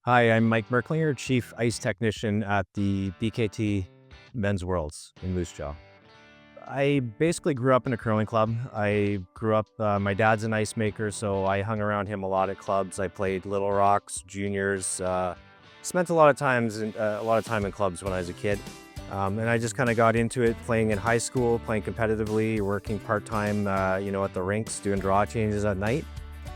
Hi, I'm Mike Merklinger, Chief Ice Technician at the BKT Men's Worlds in Moose Jaw. I basically grew up in a curling club. My dad's an ice maker, so I hung around him a lot at clubs. I played Little Rocks, juniors, spent a lot of time in clubs when I was a kid. And I just kind of got into it playing in high school, playing competitively, working part-time, at the rinks, doing draw changes at night.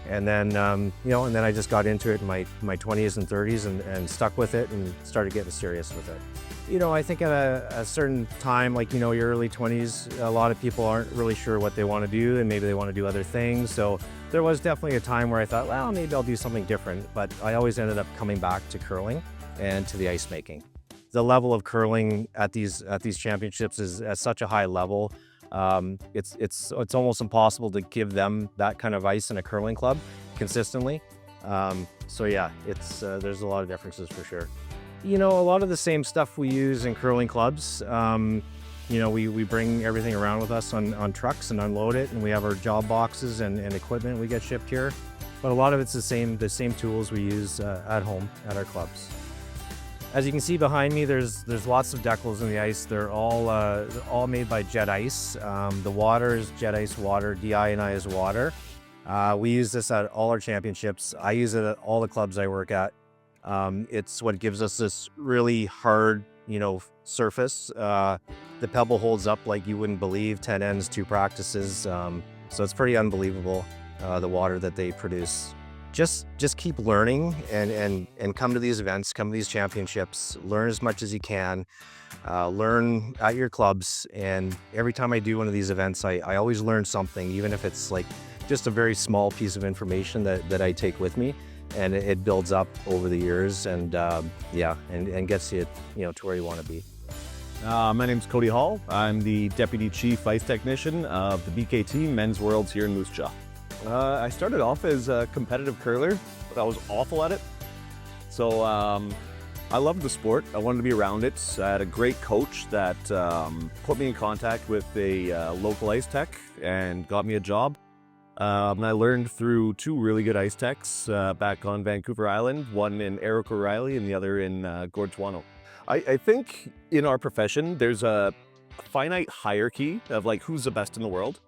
And then I just got into it in my 20s and 30s and stuck with it and started getting serious with it. I think at a certain time, your early 20s, a lot of people aren't really sure what they want to do and maybe they want to do other things. So there was definitely a time where I thought, well, maybe I'll do something different. But I always ended up coming back to curling and to the ice making. The level of curling at these championships is at such a high level. It's almost impossible to give them that kind of ice in a curling club consistently. So yeah, it's there's a lot of differences for sure. A lot of the same stuff we use in curling clubs. We bring everything around with us on trucks and unload it, and we have our job boxes and equipment we get shipped here. But a lot of it's the same tools we use at home at our clubs. As you can see behind me, there's lots of decals in the ice. They're all made by Jet Ice. The water is Jet Ice water, deionized water. We use this at all our championships. I use it at all the clubs I work at. It's what gives us this really hard, surface. The pebble holds up like you wouldn't believe, 10 ends, 2 practices. So it's pretty unbelievable, the water that they produce. Just keep learning and come to these events, come to these championships, learn as much as you can, learn at your clubs. And every time I do one of these events, I always learn something, even if it's like just a very small piece of information that I take with me, and it builds up over the years and gets you, to where you want to be. My name's Cody Hall. I'm the Deputy Chief Ice Technician of the BKT Men's Worlds here in Moose Jaw. I started off as a competitive curler, but I was awful at it. So I loved the sport. I wanted to be around it. I had a great coach that put me in contact with a local ice tech and got me a job. And I learned through 2 really good ice techs back on Vancouver Island, one in Eric O'Reilly and the other in Gortwano. I think in our profession, there's a finite hierarchy of like who's the best in the world.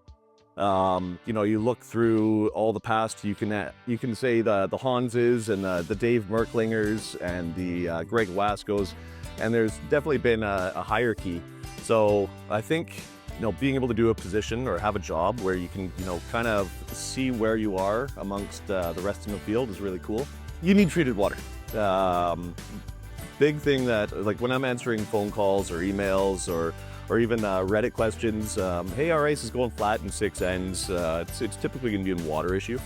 You look through all the past, you can say the Hanses and the Dave Merklingers and the Greg Wascos, and there's definitely been a hierarchy. So I think, being able to do a position or have a job where you can, kind of see where you are amongst the rest in the field is really cool. You need treated water. Big thing that, like when I'm answering phone calls or emails or even Reddit questions, hey, our ice is going flat in 6 ends. It's typically going to be a water issue.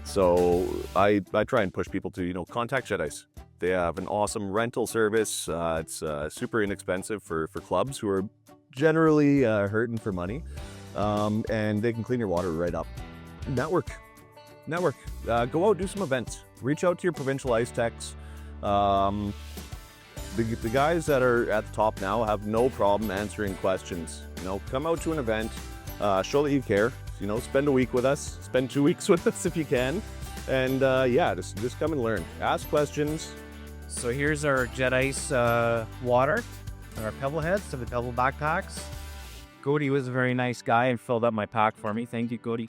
So I try and push people to, contact Jet Ice. They have an awesome rental service. It's super inexpensive for clubs who are generally hurting for money. And they can clean your water right up. Network. Go out, do some events. Reach out to your provincial ice techs. The guys that are at the top now have no problem answering questions. Come out to an event, show that you care. Spend a week with us, spend 2 weeks with us if you can, and just come and learn. Ask questions. So here's our Jet Ice water, and our pebble heads to the pebble backpacks. Cody was a very nice guy and filled up my pack for me. Thank you, Cody.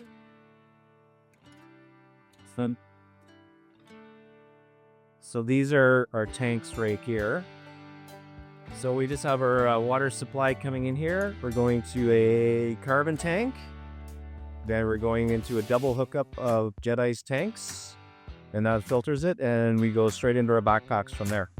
So these are our tanks right here. So we just have our water supply coming in here. We're going to a carbon tank. Then we're going into a double hookup of Jet Ice tanks. And that filters it, and we go straight into our backpacks from there.